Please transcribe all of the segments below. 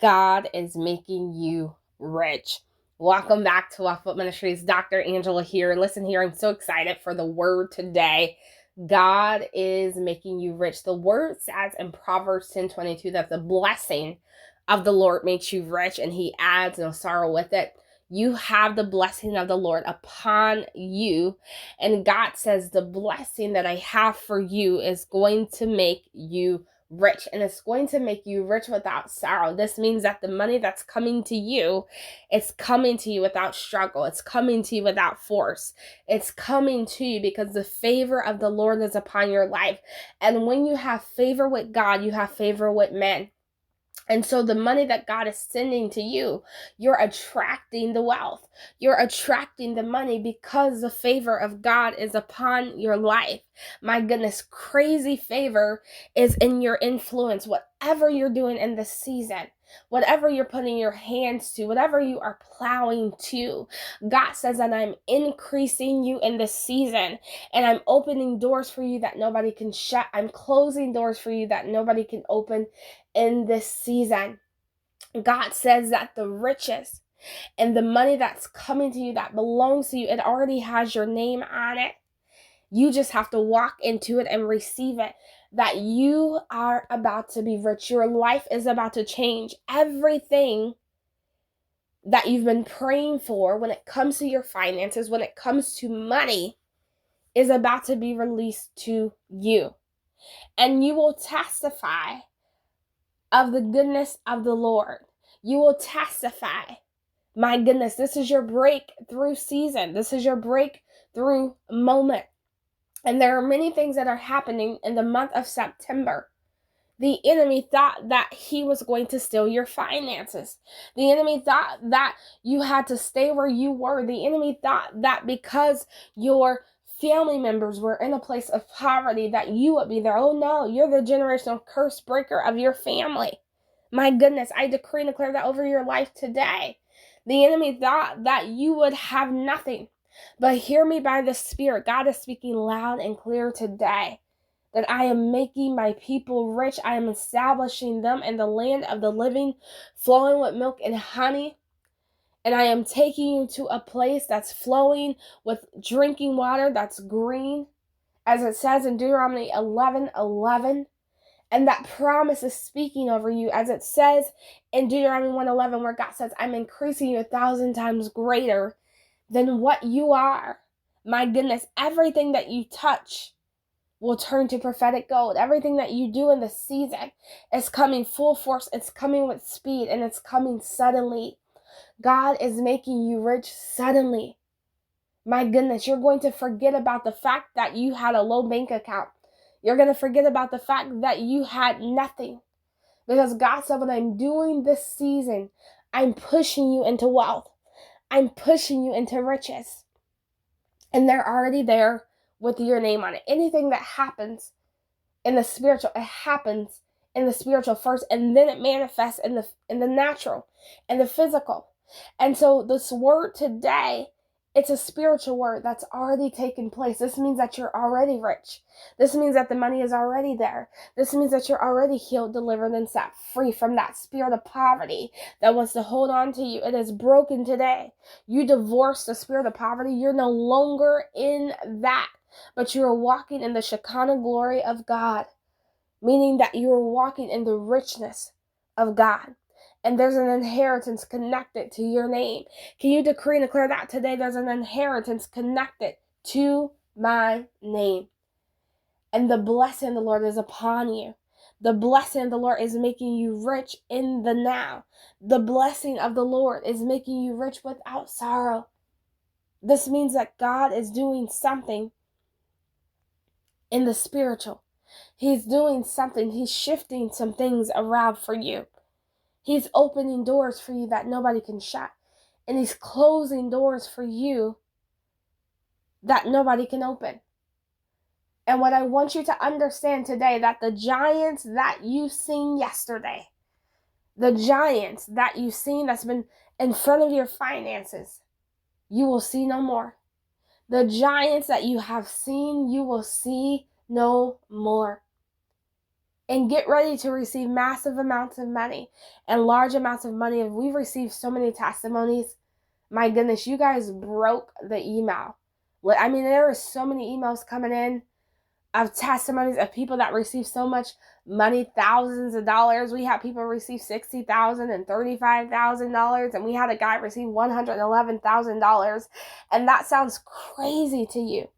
God is making you rich. Welcome back to Wealthbuild Ministries. Dr.Angela here. Listen here, I'm so excited for the word today. God is making you rich. The word says in Proverbs 10:22 that the blessing of the Lord makes you rich, and he adds no sorrow with it. You have the blessing of the Lord upon you. And God says the blessing that I have for you is going to make you rich, and it's going to make you rich without sorrow. This means that the money that's coming to you, it's coming to you without struggle. It's coming to you without force. It's coming to you because the favor of the Lord is upon your life. And when you have favor with God, you have favor with men. And so the money that God is sending to you, you're attracting the wealth. You're attracting the money because the favor of God is upon your life. My goodness, crazy favor is in your influence. Whatever you're doing in this season, whatever you're putting your hands to, whatever you are plowing to, God says that I'm increasing you in this season, and I'm opening doors for you that nobody can shut. I'm closing doors for you that nobody can open in this season. God says that the riches and the money that's coming to you, that belongs to you, it already has your name on it. You just have to walk into it and receive it, that you are about to be rich. Your life is about to change. Everything that you've been praying for when it comes to your finances, when it comes to money, is about to be released to you. And you will testify of the goodness of the Lord. You will testify, my goodness, this is your breakthrough season. This is your breakthrough moment. And there are many things that are happening in the month of September. The enemy thought that he was going to steal your finances. The enemy thought that you had to stay where you were. The enemy thought that because your family members were in a place of poverty that you would be there. Oh no, you're the generational curse breaker of your family. My goodness, I decree and declare that over your life today. The enemy thought that you would have nothing. But hear me by the Spirit. God is speaking loud and clear today that I am making my people rich. I am establishing them in the land of the living, flowing with milk and honey. And I am taking you to a place that's flowing with drinking water that's green, as it says in Deuteronomy 11:11. And that promise is speaking over you, as it says in Deuteronomy 1:11, where God says, I'm increasing you 1,000 times greater than what you are. My goodness, everything that you touch will turn to prophetic gold. Everything that you do in the season is coming full force. It's coming with speed, and it's coming suddenly. God is making you rich suddenly. My goodness, you're going to forget about the fact that you had a low bank account. You're going to forget about the fact that you had nothing. Because God said, what I'm doing this season, I'm pushing you into wealth. I'm pushing you into riches. And they're already there with your name on it. Anything that happens in the spiritual, it happens in the spiritual first, and then it manifests in the natural and the physical. And so this word today, it's a spiritual word that's already taken place. This means that you're already rich. This means that the money is already there. This means that you're already healed, delivered, and set free from that spirit of poverty that wants to hold on to you. It is broken today. You divorce the spirit of poverty. You're no longer in that, but you're walking in the Shekinah glory of God, meaning that you're walking in the richness of God. And there's an inheritance connected to your name. Can you decree and declare that today? There's an inheritance connected to my name. And the blessing of the Lord is upon you. The blessing of the Lord is making you rich in the now. The blessing of the Lord is making you rich without sorrow. This means that God is doing something in the spiritual. He's doing something. He's shifting some things around for you. He's opening doors for you that nobody can shut. And he's closing doors for you that nobody can open. And what I want you to understand today, that the giants that you seen yesterday, the giants that you've seen that's been in front of your finances, you will see no more. The giants that you have seen, you will see no more. and get ready to receive massive amounts of money and large amounts of money. And we've received so many testimonies. My goodness, you guys broke the email. I mean, there are so many emails coming in of testimonies of people that receive so much money, thousands of dollars. We had people receive $60,000 and $35,000, and we had a guy receive $111,000. And that sounds crazy to you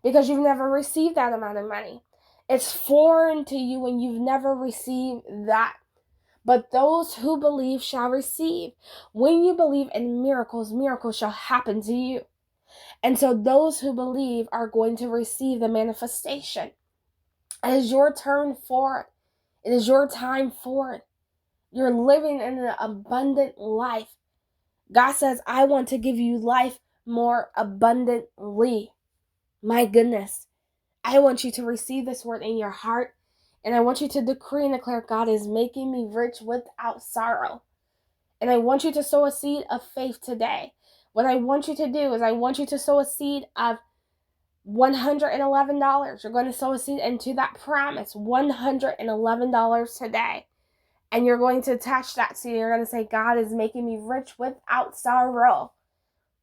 because you've never received that amount of money. It's foreign to you when you've never received that. But those who believe shall receive. When you believe in miracles, miracles shall happen to you. And so those who believe are going to receive the manifestation. It is your turn for it. It is your time for it. You're living in an abundant life. God says, I want to give you life more abundantly. My goodness. I want you to receive this word in your heart. And I want you to decree and declare, God is making me rich without sorrow. And I want you to sow a seed of faith today. What I want you to do is I want you to sow a seed of $111. You're going to sow a seed into that promise, $111 today. And you're going to attach that seed. You're going to say, God is making me rich without sorrow.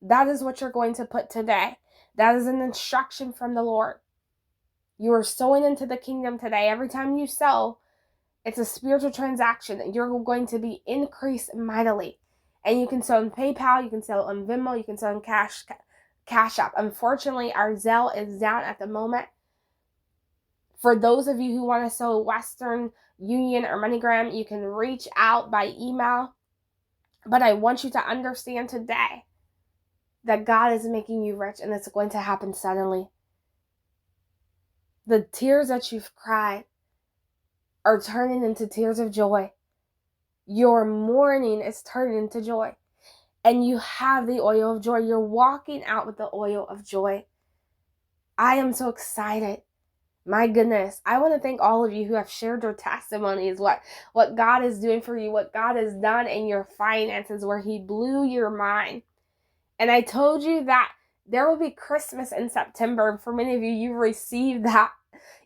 That is what you're going to put today. That is an instruction from the Lord. You are sowing into the kingdom today. Every time you sow, it's a spiritual transaction that you're going to be increased mightily. And you can sow in PayPal, you can sow in Venmo, you can sow in cashapp. Unfortunately, our Zelle is down at the moment. For those of you who want to sow Western Union or MoneyGram, you can reach out by email. But I want you to understand today that God is making you rich, and it's going to happen suddenly. The tears that you've cried are turning into tears of joy. Your mourning is turning into joy. And you have the oil of joy. You're walking out with the oil of joy. I am so excited. My goodness. I want to thank all of you who have shared your testimonies, what God is doing for you, what God has done in your finances, where He blew your mind. And I told you that there will be Christmas in September. For many of you, you received that.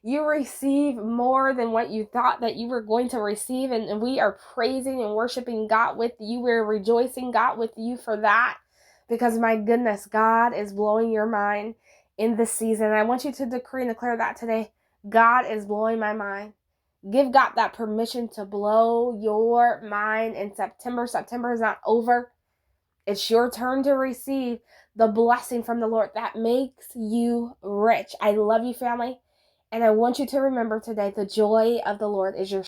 You receive more than what you thought that you were going to receive. And we are praising and worshiping God with you. We're rejoicing God with you for that. Because my goodness, God is blowing your mind in this season. I want you to decree and declare that today. God is blowing my mind. Give God that permission to blow your mind in September. September is not over. It's your turn to receive the blessing from the Lord that makes you rich. I love you, family. And I want you to remember today, the joy of the Lord is your